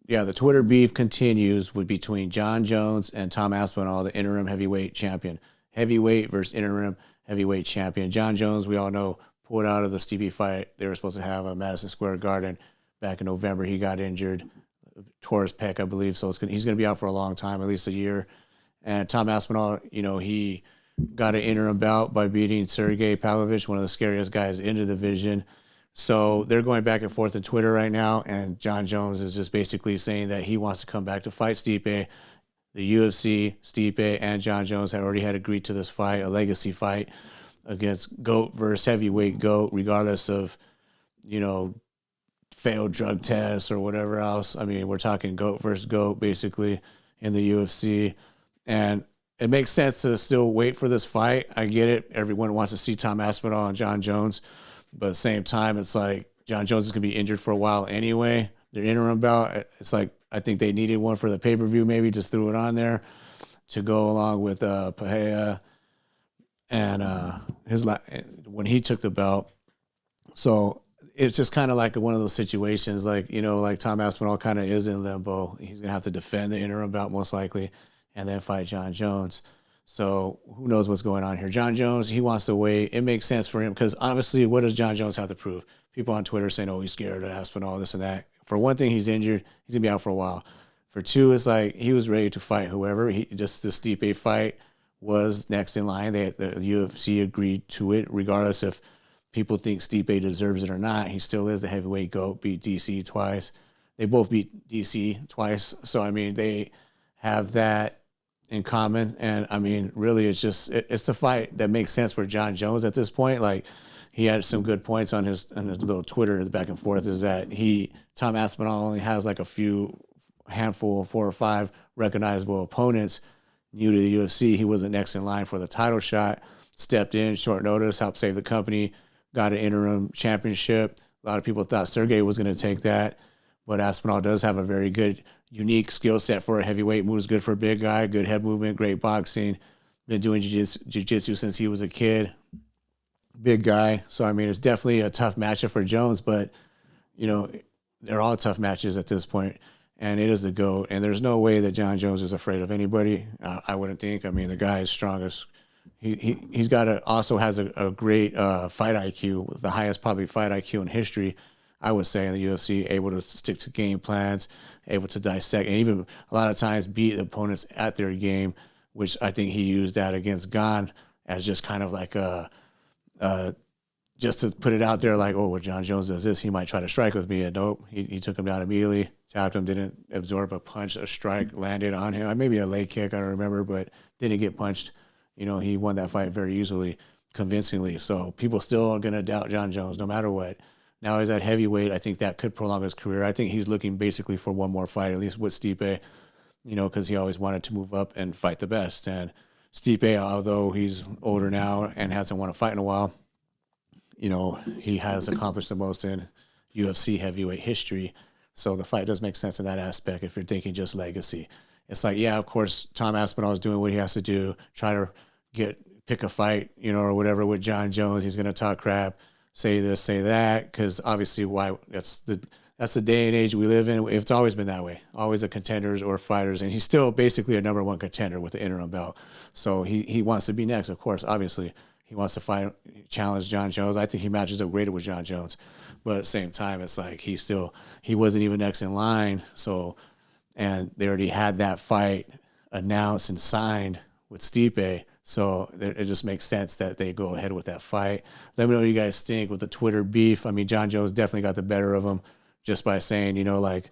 yeah, the Twitter beef continues with between John Jones and Tom Aspinall, the interim heavyweight champion. Heavyweight versus interim heavyweight champion. John Jones, we all know, pulled out of the Stevie fight they were supposed to have at Madison Square Garden back in November. He got injured, tore his pec, I believe. So he's going to be out for a long time, at least a year. And Tom Aspinall, he got an interim bout by beating Sergey Pavlovich, one of the scariest guys in the division. So they're going back and forth on Twitter right now, and John Jones is just basically saying that he wants to come back to fight Stipe. The UFC, Stipe, and John Jones had already had agreed to this fight, a legacy fight against GOAT versus heavyweight GOAT, regardless of, failed drug tests or whatever else. I mean, we're talking GOAT versus GOAT basically in the UFC. And it makes sense to still wait for this fight. I get it. Everyone wants to see Tom Aspinall and John Jones. But at the same time, it's like John Jones is going to be injured for a while anyway. Their interim bout, it's like I think they needed one for the pay-per-view, maybe just threw it on there to go along with Pahea and when he took the belt. So it's just kind of like one of those situations, like, like Tom Aspinall kind of is in limbo. He's going to have to defend the interim bout most likely and then fight John Jones. So who knows what's going on here. John Jones, he wants to wait. It makes sense for him because obviously what does John Jones have to prove? People on Twitter saying, oh, he's scared of Aspinall, this and that. For one thing, he's injured. He's going to be out for a while. For two, it's like he was ready to fight whoever. Just the Stipe fight was next in line. The UFC agreed to it, regardless if people think Stipe deserves it or not. He still is the heavyweight GOAT, beat DC twice. They both beat DC twice. So, I mean, they have that in common. And, I mean, really, it's the fight that makes sense for John Jones at this point. Like, he had some good points on his little Twitter back and forth, is that Tom Aspinall only has like handful, 4 or 5 recognizable opponents new to the UFC. He wasn't next in line for the title shot, stepped in short notice, helped save the company, got an interim championship. A lot of people thought Sergey was going to take that, but Aspinall does have a very good, unique skill set for a heavyweight. Moves good for a big guy, good head movement, great boxing. Been doing jiu-jitsu since he was a kid. Big guy. So, I mean, it's definitely a tough matchup for Jones, but, they're all tough matches at this point, and it is the GOAT. And there's no way that John Jones is afraid of anybody. I wouldn't think. I mean, the guy is strongest. He's also has a great fight IQ, the highest probably fight IQ in history, I would say, in the UFC, able to stick to game plans, able to dissect, and even a lot of times beat opponents at their game, which I think he used that against Gane as just kind of like just to put it out there, like, oh, well, John Jones does this, he might try to strike with me. And nope, he took him down immediately, tapped him, didn't absorb a punch, a strike landed on him. Maybe a leg kick, I don't remember, but didn't get punched. He won that fight very easily, convincingly. So people still are going to doubt John Jones no matter what. Now he's at heavyweight. I think that could prolong his career. I think he's looking basically for one more fight, at least with Stipe, because he always wanted to move up and fight the best. And Stipe, although he's older now and hasn't won a fight in a while, he has accomplished the most in UFC heavyweight history. So the fight does make sense in that aspect if you're thinking just legacy. It's like, yeah, of course, Tom Aspinall is doing what he has to do, try to pick a fight, or whatever with John Jones. He's going to talk crap, say this, say that, because obviously that's the day and age we live in. It's always been that way, always the contenders or fighters, and he's still basically a number 1 contender with the interim belt. So he wants to be next, of course, obviously. He wants to challenge John Jones. I think he matches up greater with John Jones. But at the same time, it's like he wasn't even next in line. So, and they already had that fight announced and signed with Stipe. So it just makes sense that they go ahead with that fight. Let me know what you guys think with the Twitter beef. I mean, John Jones definitely got the better of him just by saying, like,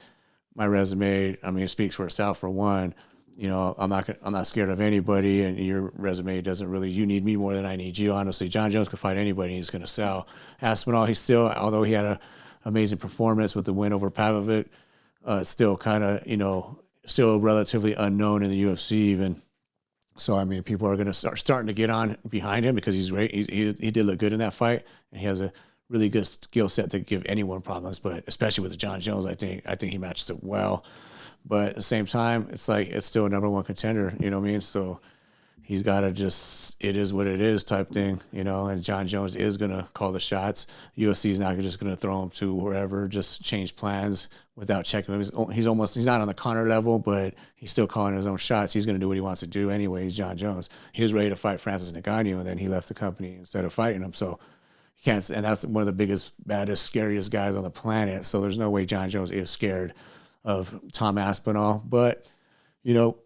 my resume, I mean, it speaks for itself for one. I'm not scared of anybody, and your resume doesn't really, you need me more than I need you. Honestly, John Jones could fight anybody, and he's going to sell. Aspinall, he's still, although he had an amazing performance with the win over Pavlovich, still kind of, still relatively unknown in the UFC even. So, I mean, people are going to starting to get on behind him because he's great. He did look good in that fight, and he has a really good skill set to give anyone problems, but especially with John Jones, I think he matches it well. But at the same time, it's like it's still a number 1 contender, you know what I mean? So he's got to just, it is what it is type thing, you know, and John Jones is going to call the shots. UFC is not just going to throw him to wherever, just change plans without checking him. He's not on the Conor level, but he's still calling his own shots. He's going to do what he wants to do anyway. He's John Jones. He was ready to fight Francis Ngannou, and then he left the company instead of fighting him. So he can't, and that's one of the biggest, baddest, scariest guys on the planet. So there's no way John Jones is scared of Tom Aspinall. But, you know,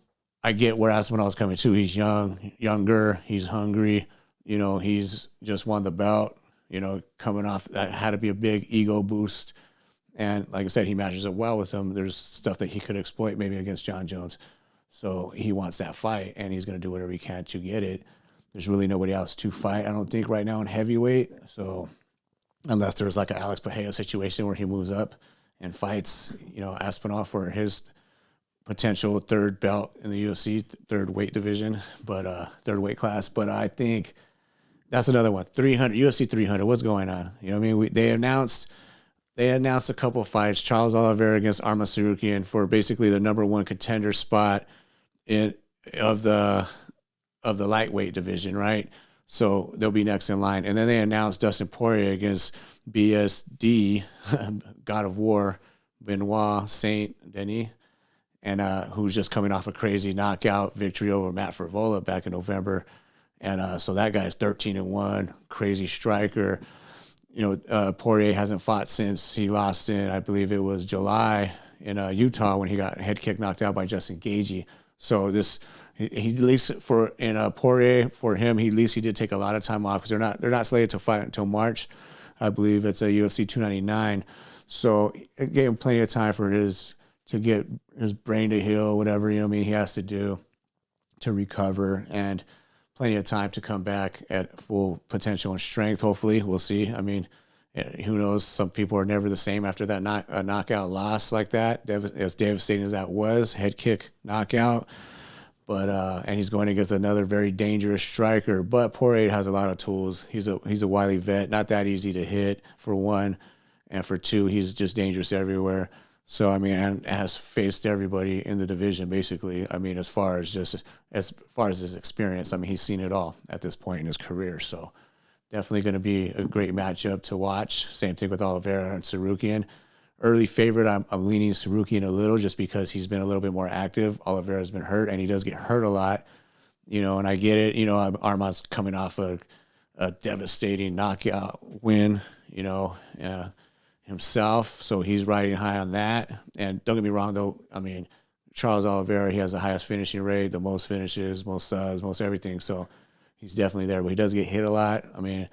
I get where Aspinall's coming to. He's younger, he's hungry, you know, he's just won the belt, you know, coming off that had to be a big ego boost. And like I said, he matches up well with him. There's stuff that he could exploit maybe against John Jones. So he wants that fight, and he's going to do whatever he can to get it. There's really nobody else to fight, I don't think, right now in heavyweight. So unless there's like an Alex Pereira situation where he moves up and fights, you know, Aspinall for his potential third belt in the UFC, third weight division, but third weight class. But I think that's another one. 300 UFC 300. What's going on? You know what I mean? They announced a couple of fights. Charles Oliveira against Arman Tsarukyan for basically the number one contender spot of the lightweight division, right? So they'll be next in line. And then they announced Dustin Poirier against BSD, God of War, Benoit Saint Denis, and who's just coming off a crazy knockout victory over Matt Favola back in November. And so that guy's 13-1, crazy striker. You know, Poirier hasn't fought since he lost in, I believe it was July in Utah when he got head kick knocked out by Justin Gaethje. So he at least Poirier, for him, he did take a lot of time off because they're not slated to fight until March. I believe it's a UFC 299. So it gave him plenty of time to get his brain to heal, whatever, you know what I mean, he has to do to recover, and plenty of time to come back at full potential and strength, hopefully. We'll see. I mean, who knows? Some people are never the same after that knockout loss like that, as devastating as that was, head kick knockout. But and he's going against another very dangerous striker. But Poirier has a lot of tools. He's a wily vet, not that easy to hit, for one, and for two, he's just dangerous everywhere. So, I mean, and has faced everybody in the division, basically. I mean, as far as his experience, I mean, he's seen it all at this point in his career. So, definitely going to be a great matchup to watch. Same thing with Oliveira and Tsarukyan. Early favorite, I'm leaning Tsarukyan a little just because he's been a little bit more active. Oliveira's been hurt, and he does get hurt a lot. You know, and I get it. You know, Arman's coming off a devastating knockout win, you know, himself, so he's riding high on that. And don't get me wrong, though, I mean, Charles Oliveira, he has the highest finishing rate, the most finishes, most subs, most everything, so he's definitely there, but he does get hit a lot. I mean,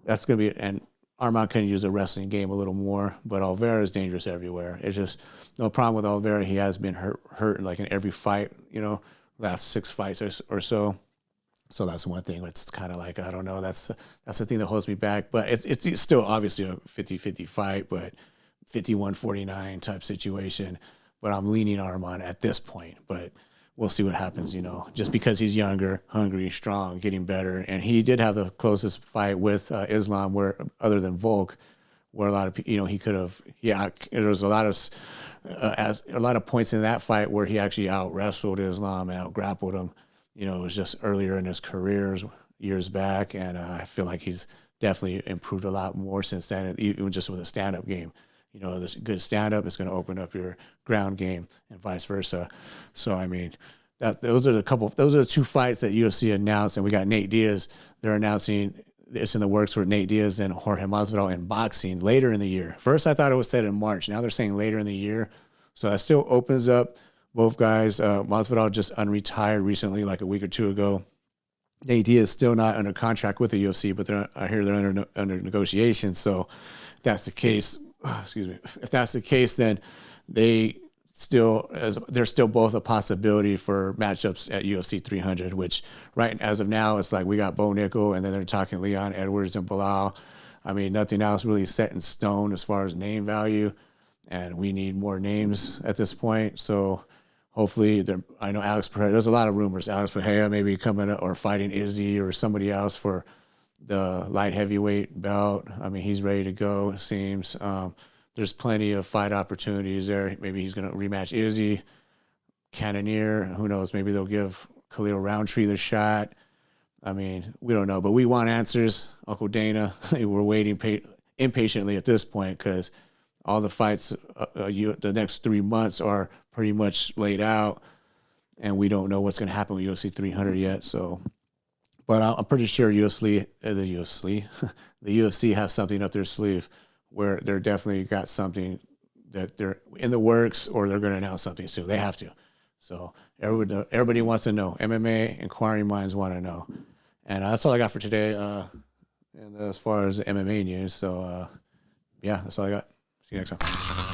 that's going to be, and Arman can use the wrestling game a little more, but Oliveira is dangerous everywhere. It's just no problem with Oliveira. He has been hurt like in every fight, you know, last 6 fights or so. So that's one thing. It's kind of like, I don't know, that's the thing that holds me back. But it's still obviously a 50-50 fight, but 51-49 type situation. But I'm leaning Arman at this point. But we'll see what happens, you know, just because he's younger, hungry, strong, getting better. And he did have the closest fight with Islam, where other than Volk, where a lot of, you know, he could have, there was a lot of points in that fight where he actually out wrestled Islam and out grappled him. You know, it was just earlier in his career, years back, and I feel like he's definitely improved a lot more since then, even just with a stand-up game. You know, this good stand-up is going to open up your ground game and vice versa. So, I mean, those are the 2 fights that UFC announced, and we got Nate Diaz. They're announcing it's in the works for Nate Diaz and Jorge Masvidal in boxing later in the year. First, I thought it was set in March. Now they're saying later in the year. So that still opens up both guys. Masvidal just unretired recently, like a week or 2 ago. Nate Diaz is still not under contract with the UFC, but I hear they're under negotiations. So if that's the case, if that's the case, then they're still both a possibility for matchups at UFC 300, which right as of now, it's like we got Bo Nickel, and then they're talking Leon Edwards and Bilal. I mean, nothing else really set in stone as far as name value, and we need more names at this point. So hopefully, I know Alex Pereira, there's a lot of rumors. Alex Pereira maybe coming or fighting Izzy or somebody else for the light heavyweight belt. I mean, he's ready to go, it seems. There's plenty of fight opportunities there. Maybe he's going to rematch Izzy, Cannonier. Who knows? Maybe they'll give Khalil Roundtree the shot. I mean, we don't know, but we want answers. Uncle Dana, we're waiting impatiently at this point because all the fights the next 3 months are pretty much laid out, and we don't know what's going to happen with UFC 300 yet. So, but I'm pretty sure the UFC has something up their sleeve where they're definitely got something that they're in the works, or they're going to announce something soon. They have to. So everybody wants to know. MMA inquiring minds want to know. And that's all I got for today. And as far as MMA news, so yeah, that's all I got. See you next time.